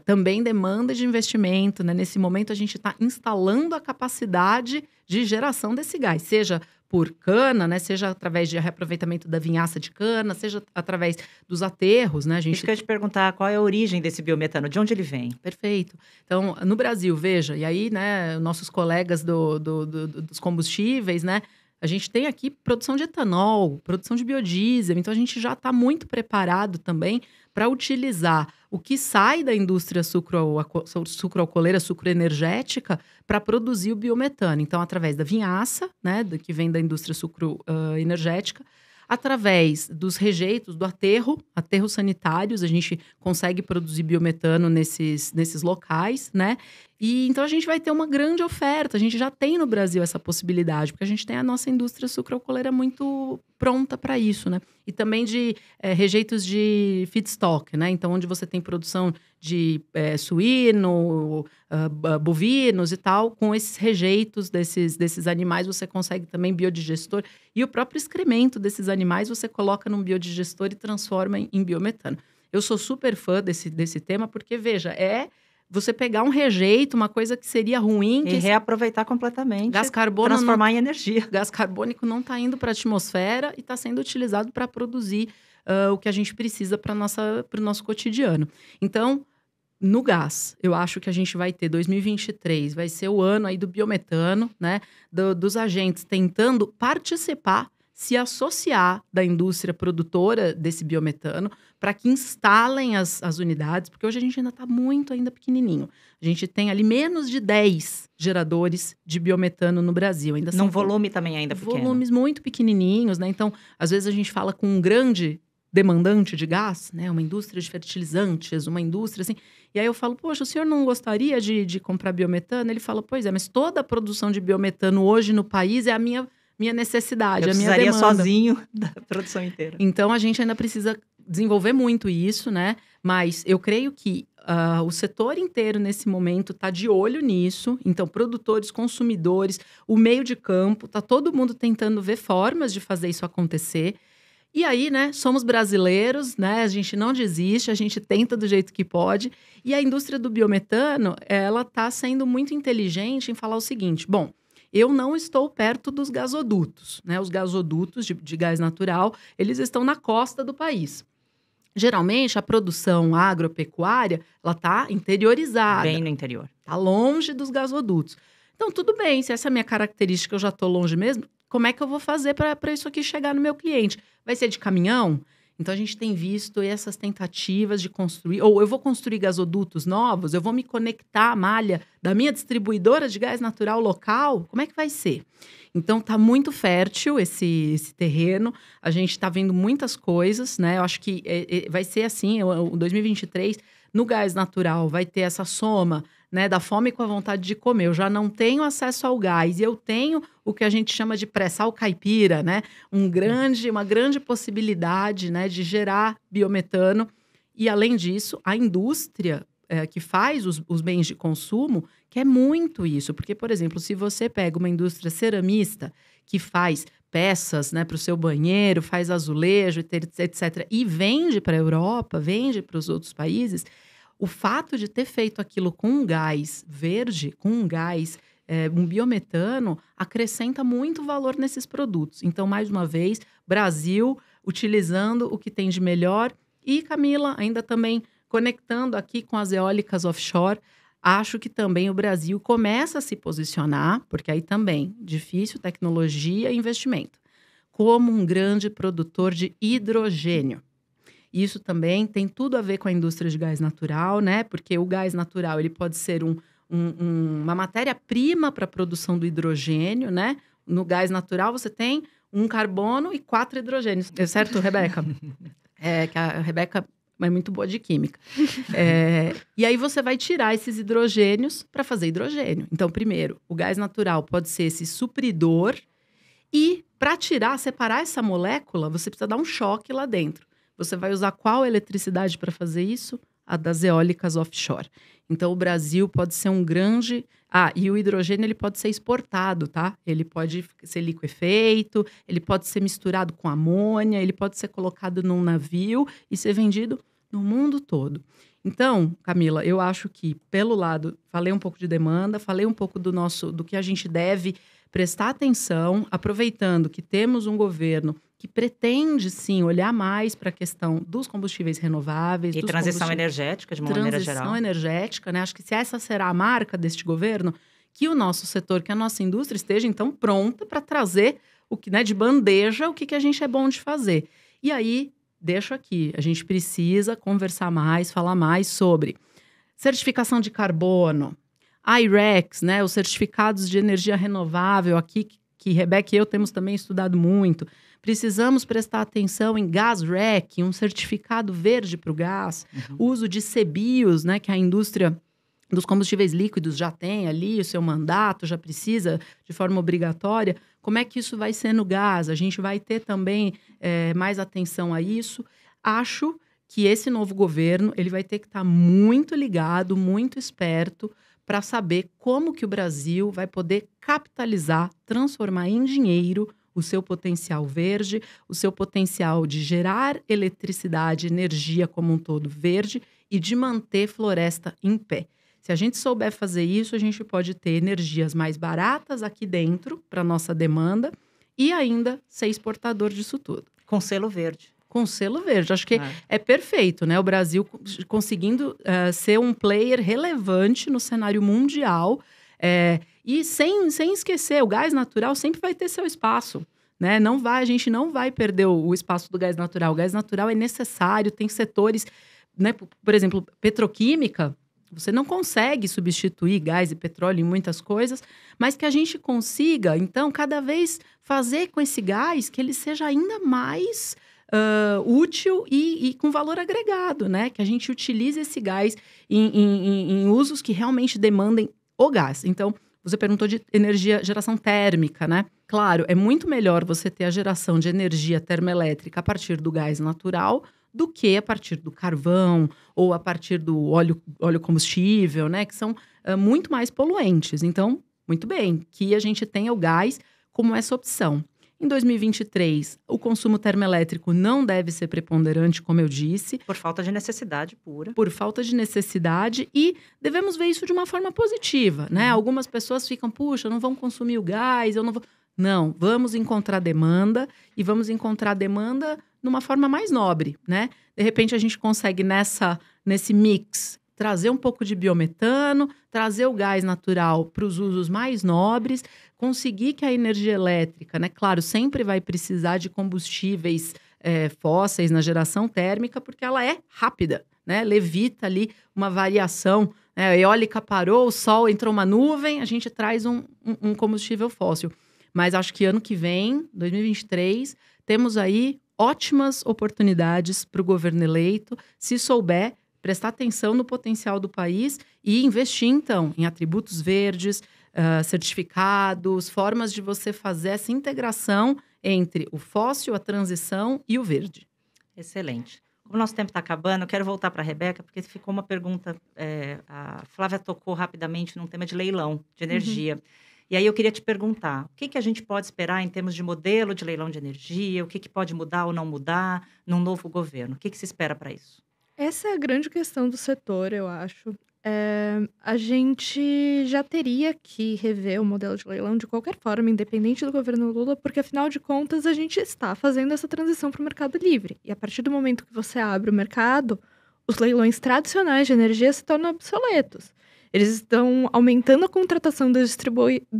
também demanda de investimento, né? Nesse momento, a gente está instalando a capacidade de geração desse gás, seja por cana, né? Seja através de reaproveitamento da vinhaça de cana, seja através dos aterros, né? Isso que eu ia te perguntar, qual é a origem desse biometano? De onde ele vem? Perfeito. Então, no Brasil, veja, e aí, né, nossos colegas dos combustíveis, né? A gente tem aqui produção de etanol, produção de biodiesel, então a gente já está muito preparado também para utilizar o que sai da indústria sucroalcooleira, sucroenergética, para produzir o biometano. Então, através da vinhaça, né, que vem da indústria sucroenergética, através dos rejeitos, do aterros sanitários, a gente consegue produzir biometano nesses locais, né? E então a gente vai ter uma grande oferta. A gente já tem no Brasil essa possibilidade, porque a gente tem a nossa indústria sucroalcooleira muito pronta para isso, né? E também de rejeitos de feedstock, né? Então, onde você tem produção de suíno, bovinos e tal, com esses rejeitos desses animais, você consegue também biodigestor. E o próprio excremento desses animais, você coloca num biodigestor e transforma em biometano. Eu sou super fã desse tema, porque, veja, você pegar um rejeito, uma coisa que seria ruim... E reaproveitar completamente, gás carbono transformar em energia. Gás carbônico não está indo para a atmosfera e está sendo utilizado para produzir o que a gente precisa para o nosso cotidiano. Então, no gás, eu acho que a gente vai ter 2023, vai ser o ano aí do biometano, né? Dos agentes tentando participar, se associar da indústria produtora desse biometano para que instalem as unidades, porque hoje a gente ainda está muito pequenininho. A gente tem ali menos de 10 geradores de biometano no Brasil. Ainda são volume também ainda pequeno. Volumes muito pequenininhos, né? Então, às vezes a gente fala com um grande demandante de gás, né? Uma indústria de fertilizantes, uma indústria assim. E aí eu falo, poxa, o senhor não gostaria de comprar biometano? Ele fala, pois é, mas toda a produção de biometano hoje no país é a minha necessidade, a minha demanda. Eu precisaria sozinho da produção inteira. Então, a gente ainda precisa desenvolver muito isso, né? Mas eu creio que o setor inteiro, nesse momento, está de olho nisso. Então, produtores, consumidores, o meio de campo, está todo mundo tentando ver formas de fazer isso acontecer. E aí, né, somos brasileiros, né? A gente não desiste, a gente tenta do jeito que pode. E a indústria do biometano, ela está sendo muito inteligente em falar o seguinte, bom, eu não estou perto dos gasodutos, né? Os gasodutos de gás natural, eles estão na costa do país. Geralmente, a produção agropecuária, ela está interiorizada. Bem no interior. Está longe dos gasodutos. Então, tudo bem, se essa é a minha característica, eu já estou longe mesmo, como é que eu vou fazer para isso aqui chegar no meu cliente? Vai ser de caminhão? Então, a gente tem visto essas tentativas de construir, ou eu vou construir gasodutos novos, eu vou me conectar à malha da minha distribuidora de gás natural local, como é que vai ser? Então, está muito fértil esse terreno, a gente está vendo muitas coisas, né? Eu acho que vai ser assim, o 2023, no gás natural, vai ter essa soma, né, da fome com a vontade de comer. Eu já não tenho acesso ao gás e eu tenho o que a gente chama de pré-sal caipira, né? Uma grande possibilidade, né, de gerar biometano. E, além disso, a indústria que faz os bens de consumo quer muito isso. Porque, por exemplo, se você pega uma indústria ceramista que faz peças, né, para o seu banheiro, faz azulejo, etc., e vende para a Europa, vende para os outros países, o fato de ter feito aquilo com um gás verde, com um gás, um biometano, acrescenta muito valor nesses produtos. Então, mais uma vez, Brasil utilizando o que tem de melhor. E, Camila, ainda também conectando aqui com as eólicas offshore, acho que também o Brasil começa a se posicionar, porque aí também, difícil tecnologia e investimento, como um grande produtor de hidrogênio. Isso também tem tudo a ver com a indústria de gás natural, né? Porque o gás natural ele pode ser uma matéria-prima para a produção do hidrogênio, né? No gás natural você tem um carbono e 4 hidrogênios. É certo, Rebeca? Que a Rebeca é muito boa de química. E aí você vai tirar esses hidrogênios para fazer hidrogênio. Então, primeiro, o gás natural pode ser esse supridor e para separar essa molécula, você precisa dar um choque lá dentro. Você vai usar qual eletricidade para fazer isso? A das eólicas offshore. Então, o Brasil pode ser um grande... e o hidrogênio ele pode ser exportado, tá? Ele pode ser liquefeito, ele pode ser misturado com amônia, ele pode ser colocado num navio e ser vendido no mundo todo. Então, Camila, eu acho que, pelo lado, falei um pouco de demanda, falei um pouco do que a gente deve prestar atenção, aproveitando que temos um governo que pretende, sim, olhar mais para a questão dos combustíveis renováveis. E transição energética, de uma maneira geral. Transição energética, né? Acho que se essa será a marca deste governo, que o nosso setor, que a nossa indústria esteja, então, pronta para trazer o que, né, de bandeja o que a gente é bom de fazer. E aí, deixo aqui, a gente precisa conversar mais, falar mais sobre certificação de carbono, I-RECs, né, os certificados de energia renovável aqui, que Rebeca e eu temos também estudado muito. Precisamos prestar atenção em Gaz-REC, um certificado verde para o gás, uso de CBIOS, né, que a indústria dos combustíveis líquidos já tem ali o seu mandato, já precisa de forma obrigatória. Como é que isso vai ser no gás? A gente vai ter também mais atenção a isso. Acho que esse novo governo ele vai ter que estar muito ligado, muito esperto para saber como que o Brasil vai poder capitalizar, transformar em dinheiro o seu potencial verde, o seu potencial de gerar eletricidade, energia como um todo verde e de manter floresta em pé. Se a gente souber fazer isso, a gente pode ter energias mais baratas aqui dentro para nossa demanda e ainda ser exportador disso tudo. Com selo verde. Com selo verde. Acho que é perfeito, né? O Brasil conseguindo ser um player relevante no cenário mundial. E sem esquecer, o gás natural sempre vai ter seu espaço. Né? A gente não vai perder o espaço do gás natural. O gás natural é necessário, tem setores, né? Por exemplo, petroquímica, você não consegue substituir gás e petróleo em muitas coisas, mas que a gente consiga, então, cada vez fazer com esse gás que ele seja ainda mais útil e com valor agregado, né? Que a gente utilize esse gás em usos que realmente demandem o gás. Então, você perguntou de geração térmica, né? Claro, é muito melhor você ter a geração de energia termoelétrica a partir do gás natural do que a partir do carvão ou a partir do óleo combustível, né? Que são muito mais poluentes. Então, muito bem, que a gente tenha o gás como essa opção. Em 2023, o consumo termoelétrico não deve ser preponderante, como eu disse. Por falta de necessidade pura. Por falta de necessidade e devemos ver isso de uma forma positiva, né? Algumas pessoas ficam, puxa, não vão consumir o gás, eu não vou... Não, vamos encontrar demanda e vamos encontrar demanda numa forma mais nobre, né? De repente, a gente consegue nesse mix trazer um pouco de biometano, trazer o gás natural para os usos mais nobres, conseguir que a energia elétrica, né? Claro, sempre vai precisar de combustíveis fósseis na geração térmica, porque ela é rápida, né? Levita ali uma variação, né? A eólica parou, o sol entrou uma nuvem, a gente traz um combustível fóssil. Mas acho que ano que vem, 2023, temos aí ótimas oportunidades para o governo eleito, se souber prestar atenção no potencial do país e investir, então, em atributos verdes, certificados, formas de você fazer essa integração entre o fóssil, a transição e o verde. Excelente. Como o nosso tempo está acabando, eu quero voltar para a Rebeca, porque ficou uma pergunta, a Flávia tocou rapidamente num tema de leilão de energia. E aí eu queria te perguntar, o que a gente pode esperar em termos de modelo de leilão de energia? O que pode mudar ou não mudar num novo governo? O que se espera para isso? Essa é a grande questão do setor, eu acho. A gente já teria que rever o modelo de leilão de qualquer forma, independente do governo Lula, porque, afinal de contas, a gente está fazendo essa transição para o mercado livre. E a partir do momento que você abre o mercado, os leilões tradicionais de energia se tornam obsoletos. Eles estão aumentando a contratação das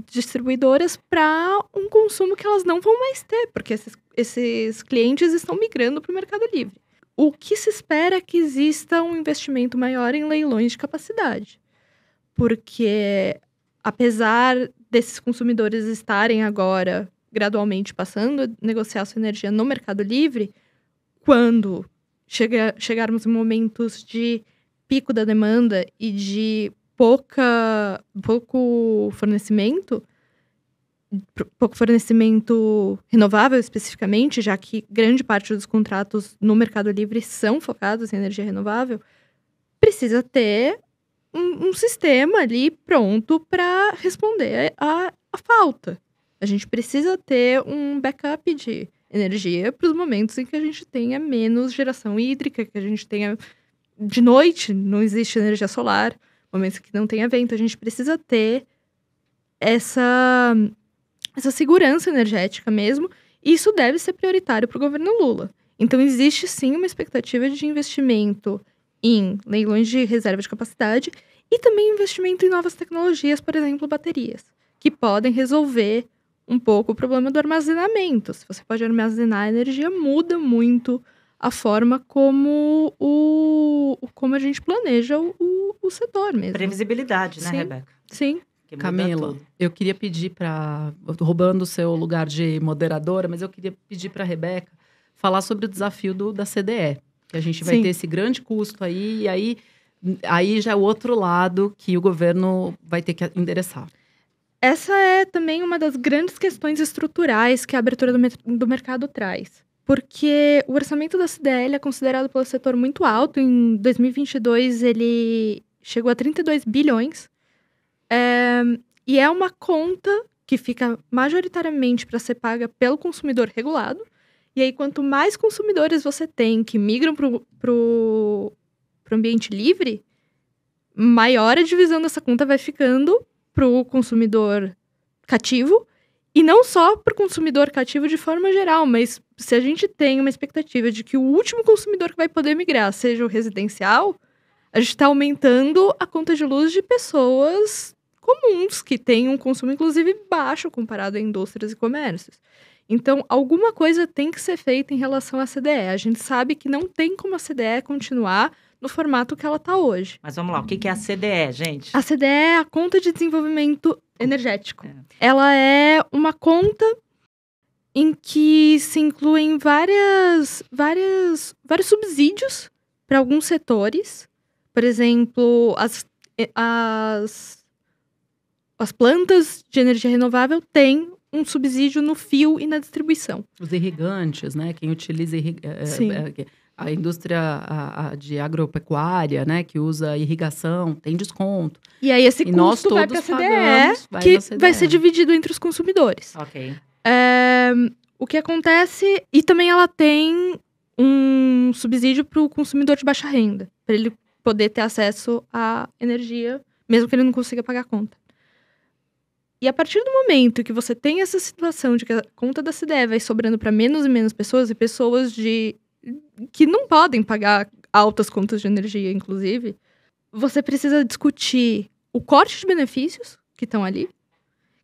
distribuidoras para um consumo que elas não vão mais ter, porque esses clientes estão migrando para o mercado livre. O que se espera é que exista um investimento maior em leilões de capacidade. Porque, apesar desses consumidores estarem agora gradualmente passando a negociar sua energia no mercado livre, quando chegarmos em momentos de pico da demanda e de pouco fornecimento renovável especificamente, já que grande parte dos contratos no Mercado Livre são focados em energia renovável, precisa ter um sistema ali pronto para responder à falta. A gente precisa ter um backup de energia para os momentos em que a gente tenha menos geração hídrica, que a gente tenha de noite, não existe energia solar, momentos que não tenha vento. A gente precisa ter essa segurança energética mesmo, e isso deve ser prioritário para o governo Lula. Então, existe sim uma expectativa de investimento em leilões de reserva de capacidade e também investimento em novas tecnologias, por exemplo, baterias, que podem resolver um pouco o problema do armazenamento. Se você pode armazenar energia, muda muito a forma como a gente planeja o setor mesmo. Previsibilidade, né, sim, Rebeca? Sim. Camila, eu queria pedir roubando o seu lugar de moderadora, mas eu queria pedir para a Rebeca falar sobre o desafio da CDE. Que a gente vai ter esse grande custo aí, e aí já é o outro lado que o governo vai ter que endereçar. Essa é também uma das grandes questões estruturais que a abertura do mercado traz. Porque o orçamento da CDE é considerado pelo setor muito alto. Em 2022, ele chegou a 32 bilhões. E é uma conta que fica majoritariamente para ser paga pelo consumidor regulado. E aí, quanto mais consumidores você tem que migram para o ambiente livre, maior a divisão dessa conta vai ficando para o consumidor cativo. E não só para o consumidor cativo de forma geral, mas se a gente tem uma expectativa de que o último consumidor que vai poder migrar seja o residencial, a gente está aumentando a conta de luz de pessoas comuns, que têm um consumo, inclusive, baixo comparado a indústrias e comércios. Então, alguma coisa tem que ser feita em relação à CDE. A gente sabe que não tem como a CDE continuar no formato que ela está hoje. Mas vamos lá, o que é a CDE, gente? A CDE é a Conta de Desenvolvimento Energético. Ela é uma conta em que se incluem vários subsídios para alguns setores. Por exemplo, as plantas de energia renovável têm um subsídio no fio e na distribuição. Os irrigantes, né? Quem utiliza a indústria de agropecuária, né? Que usa irrigação, tem desconto. E aí esse custo vai para a CDE, que vai ser dividido entre os consumidores. Ok. O que acontece... E também ela tem um subsídio para o consumidor de baixa renda, para ele poder ter acesso à energia, mesmo que ele não consiga pagar a conta. E a partir do momento que você tem essa situação de que a conta da CDE vai sobrando para menos e menos pessoas, e pessoas que não podem pagar altas contas de energia, inclusive, você precisa discutir o corte de benefícios que estão ali,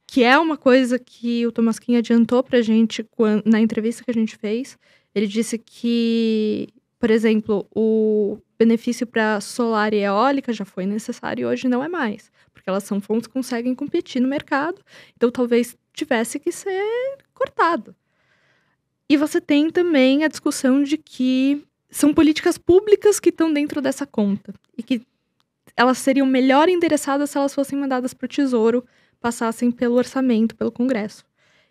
que é uma coisa que o Tomasquim adiantou pra gente na entrevista que a gente fez. Ele disse que, por exemplo, o benefício para solar e eólica já foi necessário e hoje não é mais, porque elas são fontes que conseguem competir no mercado, então talvez tivesse que ser cortado. E você tem também a discussão de que são políticas públicas que estão dentro dessa conta e que elas seriam melhor endereçadas se elas fossem mandadas para o Tesouro, passassem pelo orçamento, pelo Congresso.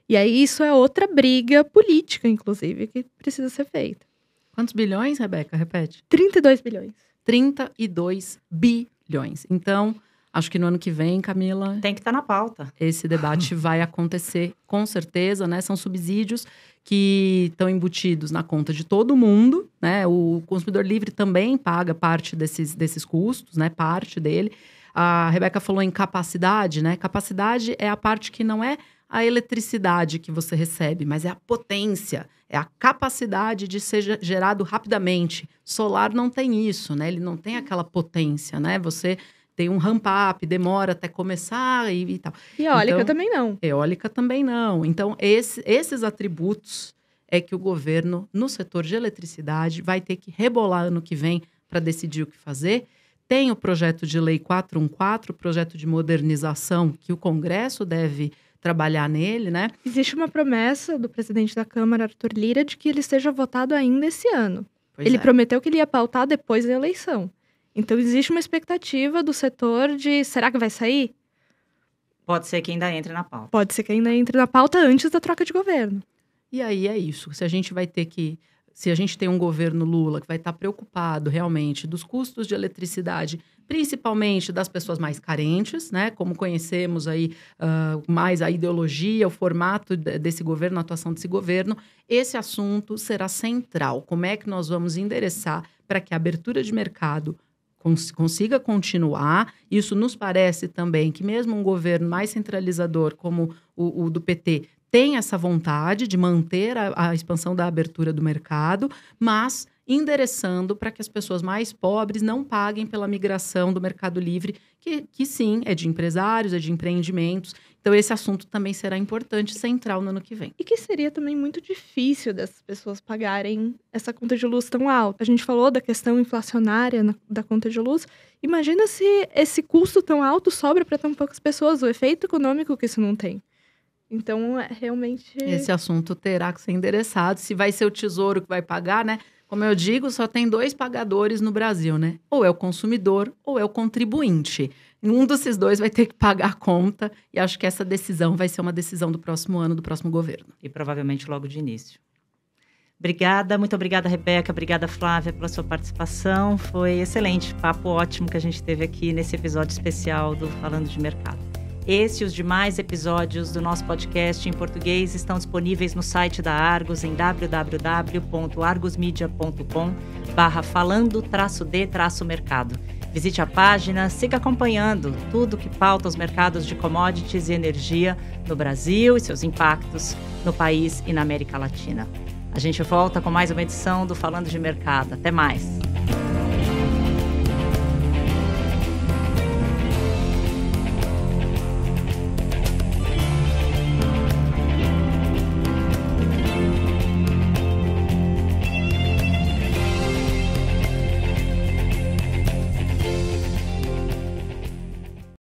E aí isso é outra briga política, inclusive, que precisa ser feita. Quantos bilhões, Rebeca? Repete. 32 bilhões. 32 bilhões. Então, acho que no ano que vem, Camila... Tem que estar na pauta. Esse debate vai acontecer, com certeza, né? São subsídios que estão embutidos na conta de todo mundo, né? O consumidor livre também paga parte desses custos, né? Parte dele. A Rebeca falou em capacidade, né? Capacidade é a parte que não é a eletricidade que você recebe, mas é a potência, é a capacidade de ser gerado rapidamente. Solar não tem isso, né? Ele não tem aquela potência, né? Você tem um ramp-up, demora até começar e tal. E eólica também não. Eólica também não. Então, esses atributos é que o governo, no setor de eletricidade, vai ter que rebolar ano que vem para decidir o que fazer. Tem o projeto de lei 414, o projeto de modernização, que o Congresso deve trabalhar nele, né? Existe uma promessa do presidente da Câmara, Arthur Lira, de que ele seja votado ainda esse ano. Ele prometeu que ele ia pautar depois da eleição. Então, existe uma expectativa do setor de... Será que vai sair? Pode ser que ainda entre na pauta. Pode ser que ainda entre na pauta antes da troca de governo. E aí é isso. Se a gente tem um governo Lula que vai estar preocupado realmente dos custos de eletricidade, principalmente das pessoas mais carentes, né? Como conhecemos aí mais a ideologia, o formato desse governo, a atuação desse governo, esse assunto será central. Como é que nós vamos endereçar para que a abertura de mercado consiga continuar? Isso nos parece também que mesmo um governo mais centralizador como o do PT tem essa vontade de manter a expansão da abertura do mercado, mas endereçando para que as pessoas mais pobres não paguem pela migração do mercado livre, que sim, é de empresários, é de empreendimentos. Então, esse assunto também será importante, central no ano que vem. E que seria também muito difícil dessas pessoas pagarem essa conta de luz tão alta. A gente falou da questão inflacionária da conta de luz. Imagina se esse custo tão alto sobra para tão poucas pessoas, o efeito econômico que isso não tem. Então, realmente... Esse assunto terá que ser endereçado. Se vai ser o Tesouro que vai pagar, né? Como eu digo, só tem 2 pagadores no Brasil, né? Ou é o consumidor ou é o contribuinte. Um desses 2 vai ter que pagar a conta. E acho que essa decisão vai ser uma decisão do próximo ano, do próximo governo. E provavelmente logo de início. Obrigada, muito obrigada, Rebeca. Obrigada, Flávia, pela sua participação. Foi excelente, papo ótimo que a gente teve aqui nesse episódio especial do Falando de Mercado. Esse e os demais episódios do nosso podcast em português estão disponíveis no site da Argos em www.argosmedia.com/falando-de-mercado. Visite a página, siga acompanhando tudo que pauta os mercados de commodities e energia no Brasil e seus impactos no país e na América Latina. A gente volta com mais uma edição do Falando de Mercado. Até mais!